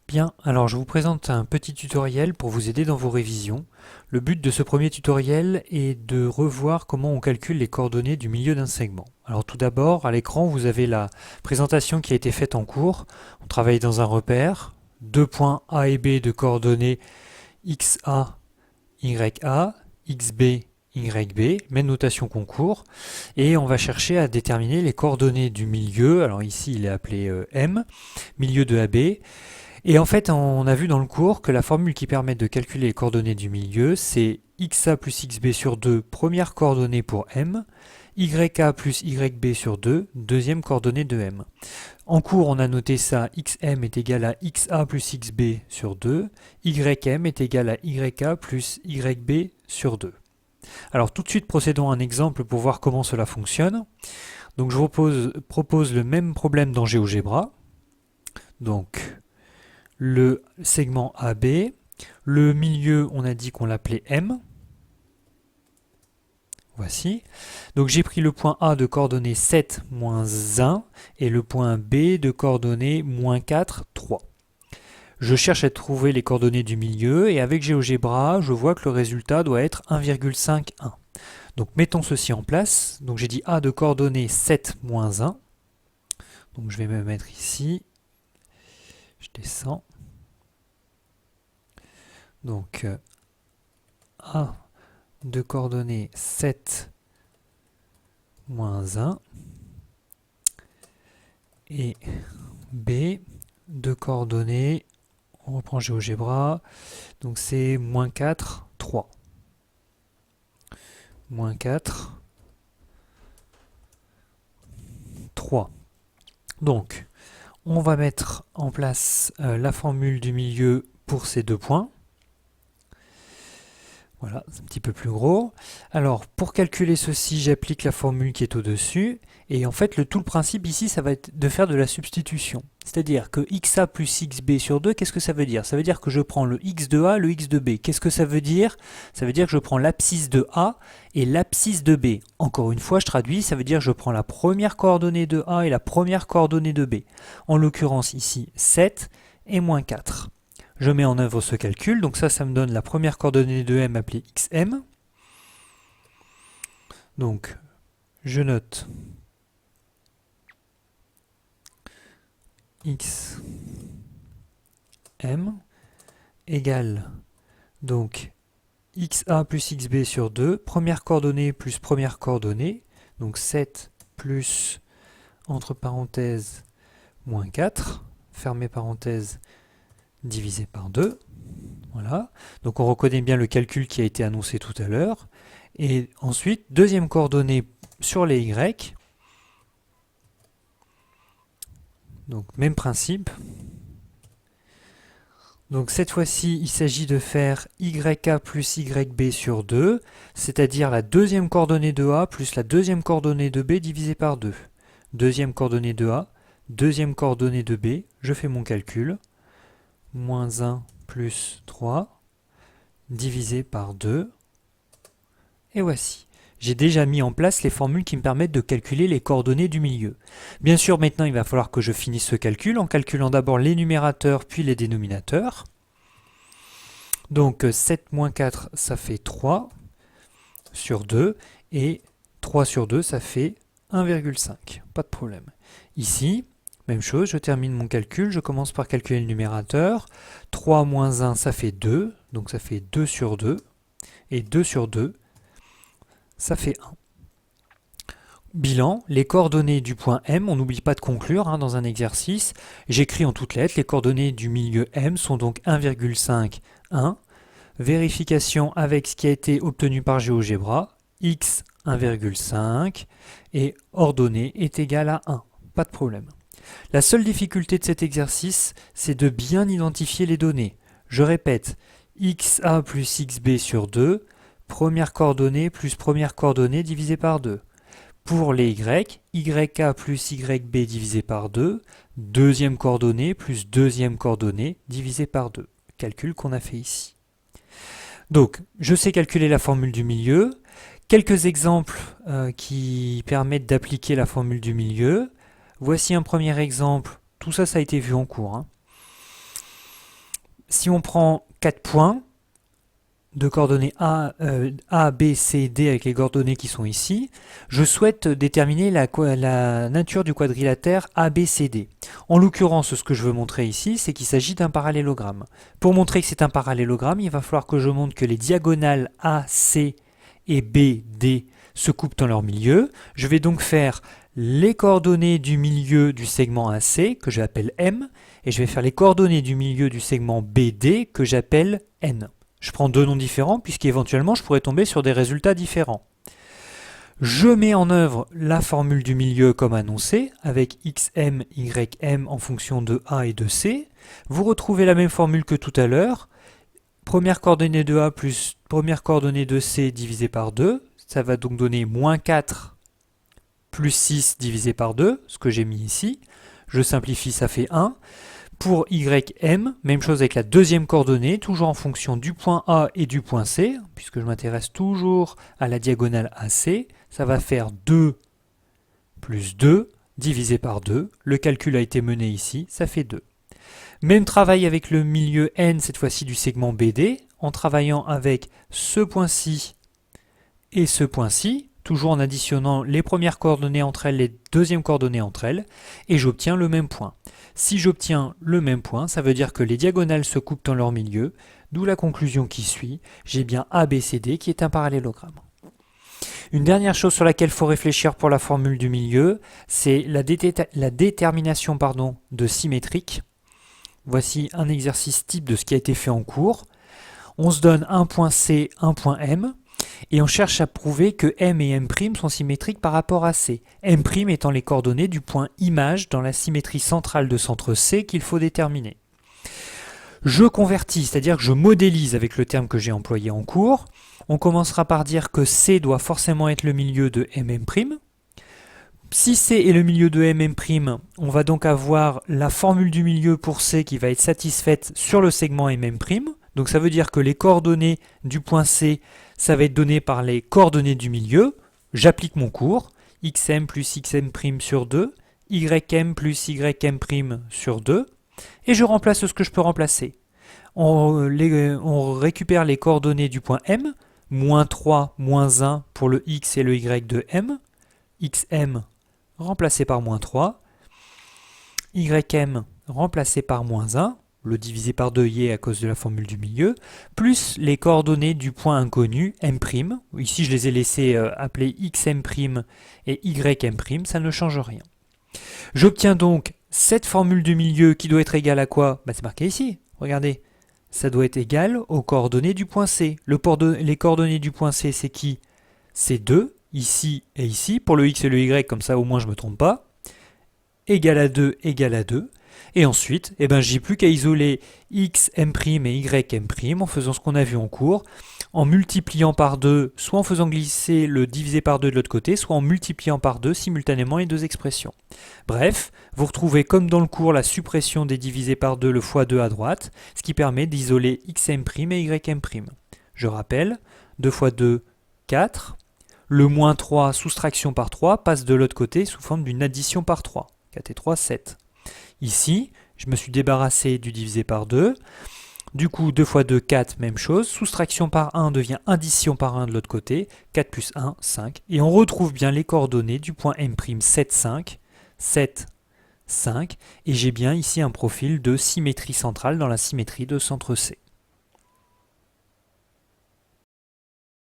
Bien, alors je vous présente un petit tutoriel pour vous aider dans vos révisions. Le but de ce premier tutoriel est de revoir comment on calcule les coordonnées du milieu d'un segment. Alors tout d'abord, à l'écran, vous avez la présentation qui a été faite en cours. On travaille dans un repère, deux points A et B de coordonnées XA, YA, XB, YB, même notation concours, et on va chercher à déterminer les coordonnées du milieu. Alors ici, il est appelé M, milieu de AB. Et en fait, on a vu dans le cours que la formule qui permet de calculer les coordonnées du milieu, c'est XA plus XB sur 2, première coordonnée pour M, YA plus YB sur 2, deuxième coordonnée de M. En cours, on a noté ça, XM est égal à XA plus XB sur 2, YM est égal à YA plus YB sur 2. Alors tout de suite, procédons à un exemple pour voir comment cela fonctionne. Donc je vous propose le même problème dans GeoGebra. Donc le segment AB, le milieu, on a dit qu'on l'appelait M. Voici. Donc j'ai pris le point A de coordonnées 7, moins 1 et le point B de coordonnées moins 4, 3. Je cherche à trouver les coordonnées du milieu et avec GeoGebra, je vois que le résultat doit être 1,51. Donc mettons ceci en place. Donc j'ai dit A de coordonnées 7, moins 1. Donc je vais me mettre ici. Je descends. Donc A de coordonnées 7 moins 1 et B de coordonnées, on reprend GeoGebra, donc c'est moins 4, 3. Moins 4, 3. Donc, on va mettre en place la formule du milieu pour ces deux points. Voilà, c'est un petit peu plus gros. Alors, pour calculer ceci, j'applique la formule qui est au-dessus. Et en fait, tout le principe ici, ça va être de faire de la substitution. C'est-à-dire que XA plus XB sur 2, qu'est-ce que ça veut dire? Ça veut dire que je prends le X de A, le X de B. Qu'est-ce que ça veut dire? Ça veut dire que je prends l'abscisse de A et l'abscisse de B. Encore une fois, je traduis, ça veut dire que je prends la première coordonnée de A et la première coordonnée de B. En l'occurrence ici, 7 et moins 4. Je mets en œuvre ce calcul, donc ça me donne la première coordonnée de M appelée XM. Donc, je note XM égale donc XA plus XB sur 2, première coordonnée plus première coordonnée, donc 7 plus, entre parenthèses, moins 4, fermez parenthèse, divisé par 2. Voilà. Donc on reconnaît bien le calcul qui a été annoncé tout à l'heure. Et ensuite, deuxième coordonnée sur les Y. Donc même principe. Donc cette fois-ci, il s'agit de faire YA plus YB sur 2, c'est-à-dire la deuxième coordonnée de A plus la deuxième coordonnée de B divisé par 2. Deuxième coordonnée de A, deuxième coordonnée de B, je fais mon calcul. Moins 1 plus 3 divisé par 2. Et voici. J'ai déjà mis en place les formules qui me permettent de calculer les coordonnées du milieu. Bien sûr, maintenant, il va falloir que je finisse ce calcul en calculant d'abord les numérateurs puis les dénominateurs. Donc 7 moins 4, ça fait 3 sur 2. Et 3 sur 2, ça fait 1,5. Pas de problème. Ici, même chose, je termine mon calcul, je commence par calculer le numérateur. 3 moins 1, ça fait 2, donc ça fait 2 sur 2. Et 2 sur 2, ça fait 1. Bilan, les coordonnées du point M, on n'oublie pas de conclure dans un exercice. J'écris en toutes lettres, les coordonnées du milieu M sont donc 1,5, 1. Vérification avec ce qui a été obtenu par GeoGebra, x 1,5 et ordonnée est égal à 1. Pas de problème. La seule difficulté de cet exercice, c'est de bien identifier les données. Je répète, XA plus XB sur 2, première coordonnée plus première coordonnée divisé par 2. Pour les Y, YA plus YB divisé par 2, deuxième coordonnée plus deuxième coordonnée divisé par 2. Calcul qu'on a fait ici. Donc, je sais calculer la formule du milieu. Quelques exemples qui permettent d'appliquer la formule du milieu. Voici un premier exemple. Tout ça, ça a été vu en cours. si on prend 4 points de coordonnées A, B, C, D avec les coordonnées qui sont ici, je souhaite déterminer la nature du quadrilatère ABCD. En l'occurrence, ce que je veux montrer ici, c'est qu'il s'agit d'un parallélogramme. Pour montrer que c'est un parallélogramme, il va falloir que je montre que les diagonales AC et BD se coupent dans leur milieu. Je vais donc faire les coordonnées du milieu du segment AC, que j'appelle M, et je vais faire les coordonnées du milieu du segment BD, que j'appelle N. Je prends deux noms différents puisqu'éventuellement je pourrais tomber sur des résultats différents. Je mets en œuvre la formule du milieu comme annoncé avec xm, ym en fonction de A et de C. Vous retrouvez la même formule que tout à l'heure. Première coordonnée de A plus première coordonnée de C divisé par 2. Ça va donc donner moins 4 plus 6 divisé par 2, ce que j'ai mis ici. Je simplifie, ça fait 1. Pour ym, même chose avec la deuxième coordonnée, toujours en fonction du point A et du point C, puisque je m'intéresse toujours à la diagonale AC, ça va faire 2 plus 2 divisé par 2. Le calcul a été mené ici, ça fait 2. Même travail avec le milieu N, cette fois-ci du segment BD, en travaillant avec ce point-ci et ce point-ci, toujours en additionnant les premières coordonnées entre elles, les deuxièmes coordonnées entre elles, et j'obtiens le même point. Si j'obtiens le même point, ça veut dire que les diagonales se coupent dans leur milieu, d'où la conclusion qui suit, j'ai bien ABCD qui est un parallélogramme. Une dernière chose sur laquelle il faut réfléchir pour la formule du milieu, c'est la détermination de symétrique. Voici un exercice type de ce qui a été fait en cours. On se donne un point C, un point M, et on cherche à prouver que M et M' sont symétriques par rapport à C. M' étant les coordonnées du point image dans la symétrie centrale de centre C qu'il faut déterminer. Je convertis, c'est-à-dire que je modélise avec le terme que j'ai employé en cours. On commencera par dire que C doit forcément être le milieu de MM'. Si C est le milieu de MM', on va donc avoir la formule du milieu pour C qui va être satisfaite sur le segment MM'. Donc ça veut dire que les coordonnées du point C, ça va être donné par les coordonnées du milieu. J'applique mon cours, xm plus xm' sur 2, ym plus ym' sur 2, et je remplace ce que je peux remplacer. On récupère les coordonnées du point M, moins 3, moins 1 pour le x et le y de M, xm remplacé par moins 3, ym remplacé par moins 1, le divisé par 2 y est à cause de la formule du milieu, plus les coordonnées du point inconnu, M'. Ici, je les ai laissés appeler xm' et ym', ça ne change rien. J'obtiens donc cette formule du milieu qui doit être égale à quoi? C'est marqué ici, regardez. Ça doit être égal aux coordonnées du point C. Les coordonnées du point C, c'est qui? C'est 2, ici et ici. Pour le x et le y, comme ça au moins je ne me trompe pas. Égal à 2, égal à 2. Et ensuite, j'ai plus qu'à isoler xm' et ym' en faisant ce qu'on a vu en cours, en multipliant par 2, soit en faisant glisser le divisé par 2 de l'autre côté, soit en multipliant par 2 simultanément les deux expressions. Bref, vous retrouvez comme dans le cours la suppression des divisés par 2, le fois 2 à droite, ce qui permet d'isoler xm' et ym'. Je rappelle, 2 fois 2, 4. Le moins 3, soustraction par 3, passe de l'autre côté sous forme d'une addition par 3. 4 et 3, 7. Ici, je me suis débarrassé du divisé par 2. Du coup, 2 fois 2, 4, même chose. Soustraction par 1 devient addition par 1 de l'autre côté. 4 plus 1, 5. Et on retrouve bien les coordonnées du point M', 7, 5. 7, 5. Et j'ai bien ici un profil de symétrie centrale dans la symétrie de centre C.